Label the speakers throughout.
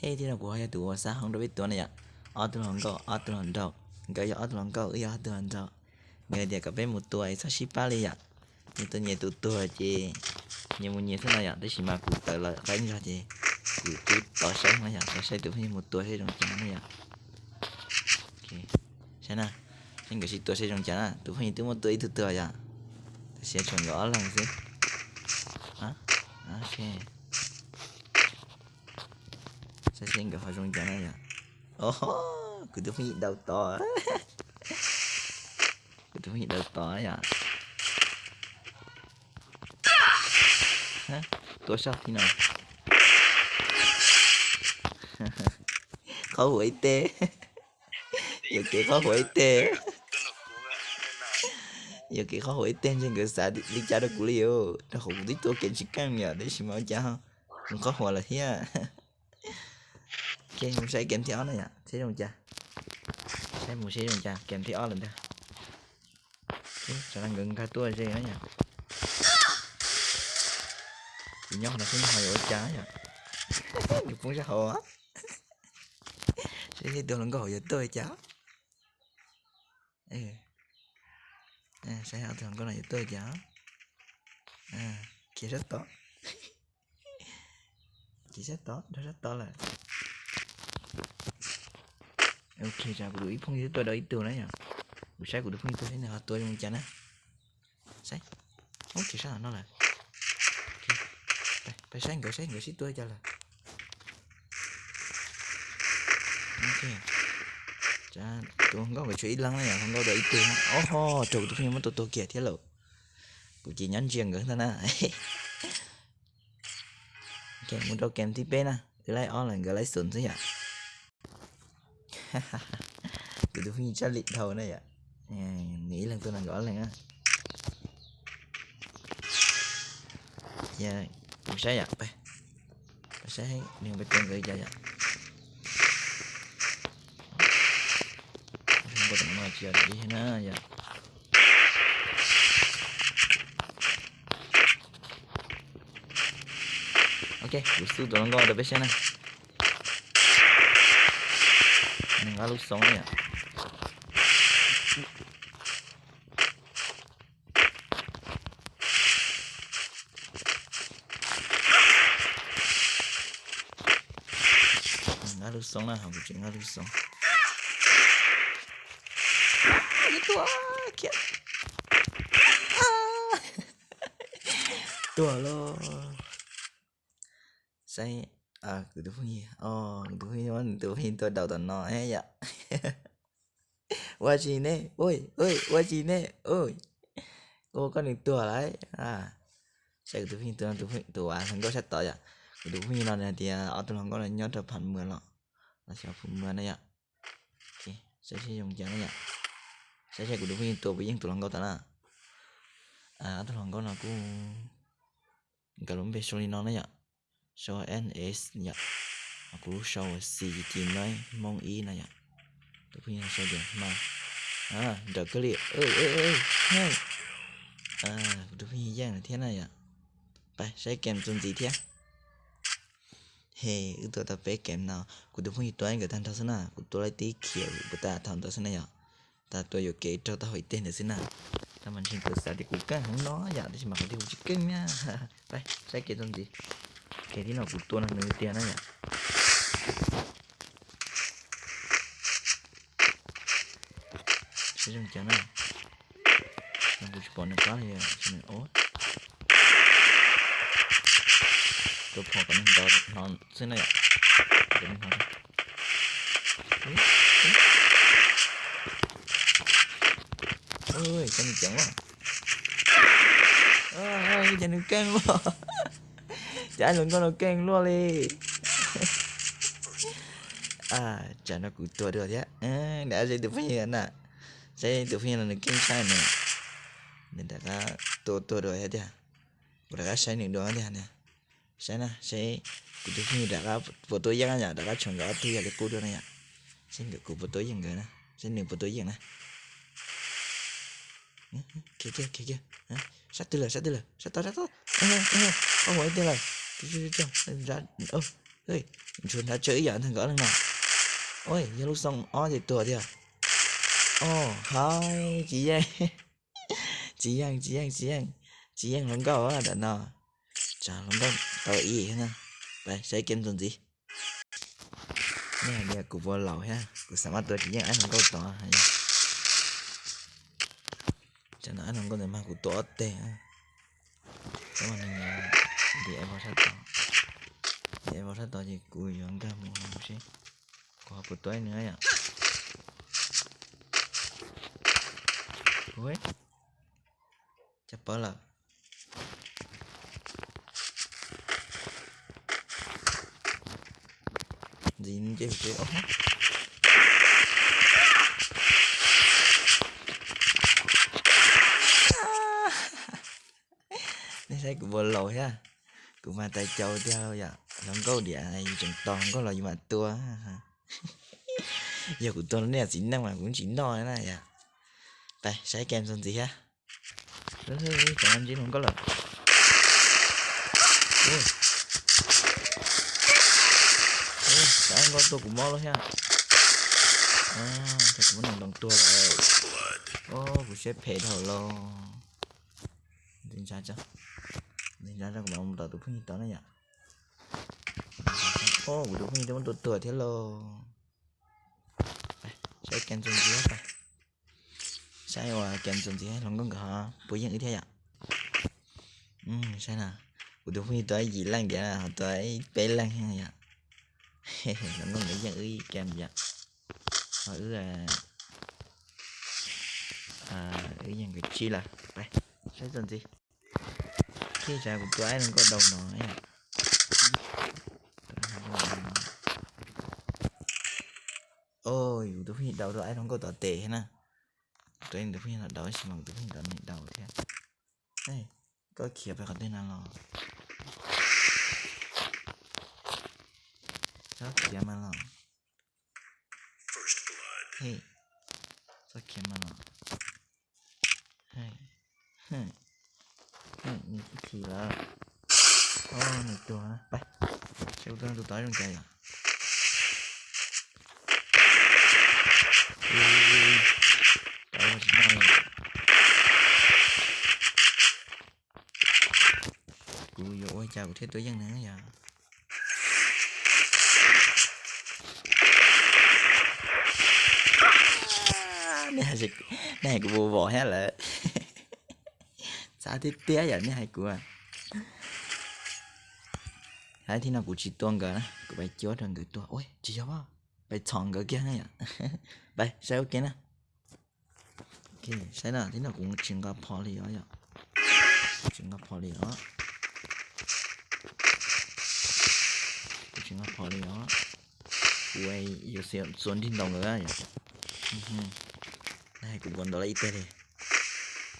Speaker 1: Hey thì là của hai tụ sao không được biết tuần này ạ. Ở tuần lần có ở tuần lần đầu, cái ở tuần lần có ở tuần lần đầu. Người dia cả bên một tuổi sao ship đi ạ. Như tôi nhớ tụ tuổi chị, nhưng mà nhớ thế này ạ, đấy chỉ mà cụ tự là đánh ra chị. Cụ tụ tỏ sáng này ạ, tỏ sáng tụ phi một tuổi hay đồng chán này ạ. Ok, xem nào, xem cái gì tuổi hay đồng chán à, tụ phi tụ một tuổi tụ tuổi ạ. Sẽ chọn gõ lần gì? Hả? Ok. Sẽ xem cái họ đồng chán này ạ. Oh, cụ tụ phi đầu to. Cụ tụ phi đầu to ạ. Hả? Tôi sao thế nào? Khó hủy tê. Giờ kể khó hủy tê. Giờ kể khó hủy tên trên cái xã đi cha được của liều. Nó không biết tôi kể chỉ căng nhờ để xem mà cha không. Không có hòa là thế à. Cái không sẽ kèm theo này à. Thế không cha? Sẽ một xe không cha kèm theo lần đó. Sao đang gần cả tua gì nữa nhỉ? Thì nhóc là không hỏi ở trái à. Được cũng sẽ hồ á. Sẽ thấy tôi lần có hỏi tôi cháu. Ê. Sẽ hỏi tôi lần có này tôi cháu. Kia rất to. Chị rất to, nó rất to là. Ok, chào của đuổi phong như tôi đợi tường đấy nhỉ. Buổi sáng của đuổi phong tôi thế nào tôi không chán á. Sáng. Không chỉ sao nó là. Phải sáng gửi xí tôi cho là. Ok. Chà, tôi không có phải chú ý lắm nhỉ, không có đợi tường. Ô, trời tôi không có tôi kia thế lộ. Của chị nhắn riêng gửi thôi nè. Ok, muốn đâu kèm tiếp bên à. Cứ lại on là gửi lại sườn thôi nhỉ. Của tôi phong cho lịnh đầu này ạ. Nghĩ là tôi là gõ lên á. Dạ, buổi sáng ạ. Buổi sáng đừng phải tên gửi cho ạ. Không có tận mà chưa đi nữa dạ. Ok, buổi sáng tụi nó gọi được biết xem này. Mình có lúc sống này ạ. Ngã lúc sống là không có chuyện ngã lúc sống. Cái tua kìa. Tua lo. Say cứ tôi phi. Tôi phi mà tôi phi tôi đầu tuần nó ấy dạ. Qua gì nè, ôi, qua gì nè, ôi. Cô có được tua đấy. Sẽ tôi phi tôi không có sách tỏi dạ. Tôi phi nó này thì ở tôi không có là nhớ được phần 10 lọ. Là sẽ phần 10 này dạ. Ok, sẽ dùng chán này dạ. Sẽ của tôi phi tôi bị những tôi không có tao là. Tôi không có là cũng cái lắm về số nó dạ. Số NS dạ. Aku show si thì nói mong ý này ạ. Tôi khuyên sao được mà. Đợi cái liệt. Hey. Tôi khuyên giang là thế này ạ. Phải, sẽ kèm chân gì thế? Hey, tôi tập về kèm nào. Tôi khuyên tôi anh cái thằng thằng nào. Tôi lại tí kiểu của ta thằng thằng này ạ. Ta tôi yêu kể cho ta hỏi tên là thế nào. Ta mình xin cơ sở thì cũng càng không nói dạ. Thì mà phải đi chích kinh nha. Phải, sẽ kèm chân gì? Kể thế nào của tôi là người tiền đó nhỉ. Sẽ dùng chán này. Nó cũng bỏ nó quá thì xin ố. Tôi phò cái mình đó nó xin này ạ. Để mình hỏi. Ôi, cái này chẳng quá. Chả được căng luôn. Chả luôn con nó căng luôn đi. Chả nó cũng tua được chứ. Đã dây được phải nè. Dây được phải là nó căng sai nè. Nên đã cả tua được hết à. Đã cả sai những đó nè. Sai nè, sai cũng được phải đã cả bộ tôi giang nha, đã cả chọn gõ tôi là cô đưa này ạ. Xin được của bộ tôi giang nè. Xin được bộ tôi giang nè. Kìa. Sát tư lời. Sát to. Không phải tư lời. Ra. ơi chuột đã chơi giờ thằng gõ thằng nào ôi giờ lúc xong ó thì tua đi à hai chị em chị em không có ở đợt nào chả không có tao ý nè vậy sẽ kiếm tuần gì nè nè cụ vô lầu ha cụ sao mà tôi chỉ anh không có tỏ hay cho nên anh không có thể mà cụ tỏ tệ cái mà này thì em vào sát tỏ thì em vào sát tỏ thì cụ dọn ra một xí có một tối nữa ạ ôi chắc bỏ là gì chứ chứ nên thấy cũng vô lồi ha cũng mà tay châu theo vậy không có địa này chẳng toàn có là gì mà tua giờ của tôi nó là chính năng mà cũng chính đo này à đây sai kem xong gì ha chẳng anh chứ không có lời anh có tôi cũng mò luôn ha thật cũng nằm đồng tua lại của sếp phê đầu lo tính ra cho của ông tao tôi không tao này nhỉ của tôi không tao tôi tuổi thế lo sai kem xong gì hết sai hòa kem xong gì hết không có hả bây giờ như thế ạ sai nào của tôi không tới gì lăng vậy là tới bé lăng hay ạ không có nghĩ rằng ý kem vậy họ ứ là ý rằng cái chi là đây sai xong gì khi ra của tôi ấy không có đầu nói ôi tôi phải đầu rồi ai không có tỏ tệ hết nè tôi anh tôi phải là đầu xí mong tôi phải đầu này đầu thế này có kia phải còn tên nào lo sao kia mà lo hey sao kia mà lo hey như thì là này tua nè bay sao tôi tới trong cây à ôi chào thế tôi dân nữa giờ này của vô vò hết là sao thế tía vậy này của hay thì nào của chị tuần cả của bài chó thằng người tua ôi chị chó bao bài chọn cái kia này à bài sao kia nè ok sai nào thế nào cũng chừng gặp poly đó vậy chừng gặp poly đó chừng gặp poly đó quay yêu xem xuân thiên đồng rồi á này cũng còn đó lấy tê đi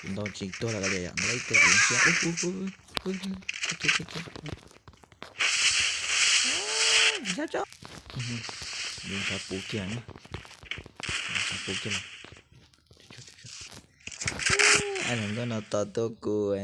Speaker 1: cũng đó chỉ tôi là cái gì ạ lấy tê cũng xe sao cho đừng phải bù kia nữa phải bù kia anh không có nào to to của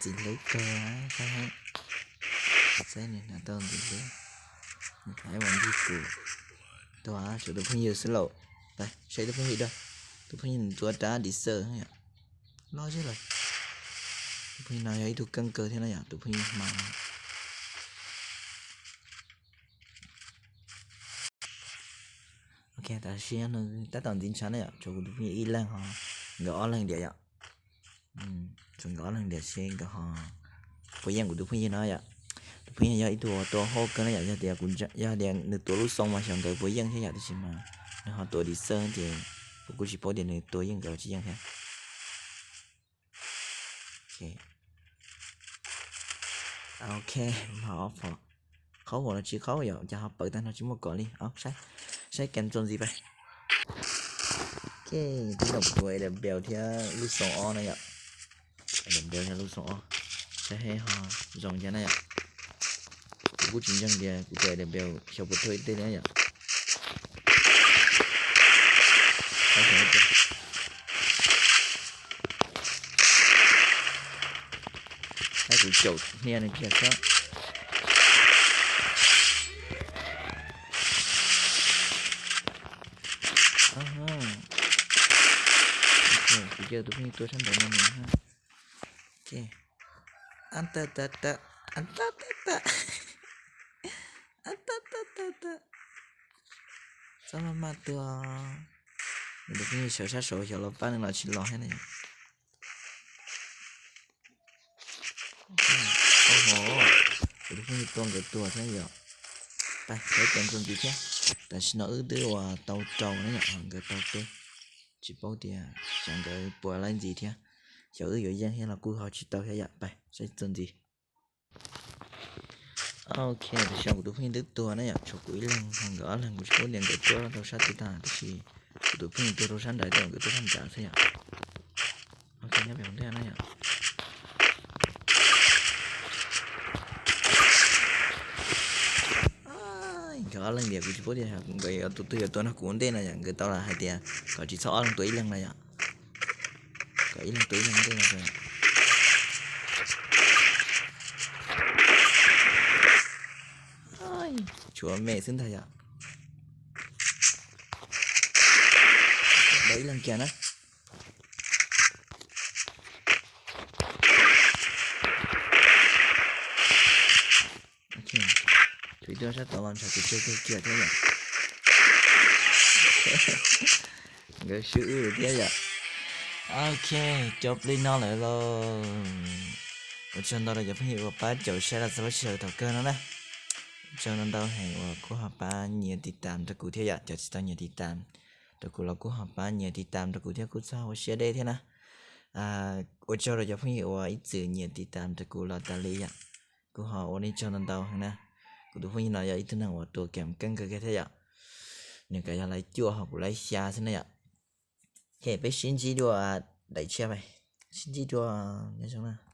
Speaker 1: chỉ lấy cơ á sao xe này là to gì đấy phải bằng gì của tôi chỗ tôi không nhiều sẽ lộ đây xe tôi không hiểu đâu tôi không nhìn tôi đã đi sơ nhỉ lo chứ rồi tôi không nói ấy tôi căng cơ thế này à tôi không mà ok ta xe nó ta toàn tin chắn này ạ chỗ tôi không ý lan họ gõ lên để ạ chúng gõ lên để xe cái họ bây giờ của tôi không nói ạ bây giờ tôi hô cái này giờ thì cũng giờ thì được tôi lúc xong mà xong cái bây giờ thế giờ thì mà họ tôi đi sơn thì cũng chỉ bỏ điện này tôi những cái chỉ thế ok họ phở khó của nó chỉ khó rồi cho họ bởi tay nó chỉ một cỡ đi sai kèm tròn gì vậy ok tí đồng tuổi để bèo theo lúc xong o này ạ để bèo theo lúc xong o sẽ hay họ dòng cho này ạ cũng chính rằng thì cụ thể để bèo cho một thôi tên đấy ạ sai của chậu nè này kia sao bây giờ tụi mình tôi sẵn sàng mình ha ok ăn ta ta ta ăn ta ta ta ăn ta ta ta ta sao mà tua được như sợ sát sổ hiểu là ba nên là chỉ lo hết này ồ được như tuần cái tua thế giờไปcái tuần gì chứ tại sao nó ư đưa vào tàu trâu nó nhở cái tàu tôi chỉ bảo tiền chẳng cái bùa lên gì thế giờ ư有人现在顾好去到下呀ไปใช้tuần gì ok thì sau của tôi phải đứt tua nó nhở cho cuối lần hàng gõ lần của số điện cái tua nó sát tới ta thì tôi phải tôi rồi sáng đại tuần của tôi tham gia thế nhở ok nhớ về vấn đề này nhở gõ lần việc của chú bố đi học cái tôi nó cũng đây này người ta là hai tiền có chỉ số lần tuổi lần này ạ cái lần tuổi lần đây là rồi chúa mẹ xin thầy ạ đấy lần kia đó thủy đưa sẽ tạo làm sao cái chơi kia thế nhỉ cái sự được thế nhỉ ok chụp lên nó lại rồi ở trên đó là giúp hiểu ba chậu sẽ là sao sẽ thảo cơ nó nè cho nên đâu hẹn và cô học ba nhiềuติดตามตะกูเทียจะต้องnhiềuติดตามตะกูเราcô học ba nhiềuติดตามตะกูเทียกูsao share đây thế nè ở cho là giúp hiểu và ít chữ nhiềuติดตามตะกูเราta lý ạ cô họ ở đây cho nên đâu nè cô tôi phải nói là ít nào và tôi kèm cân cái thế ạ những cái là chưa học lấy xa thế này ạ hệ bé xin chỉ đùa đẩy xe mày xin chỉ đùa như thế nào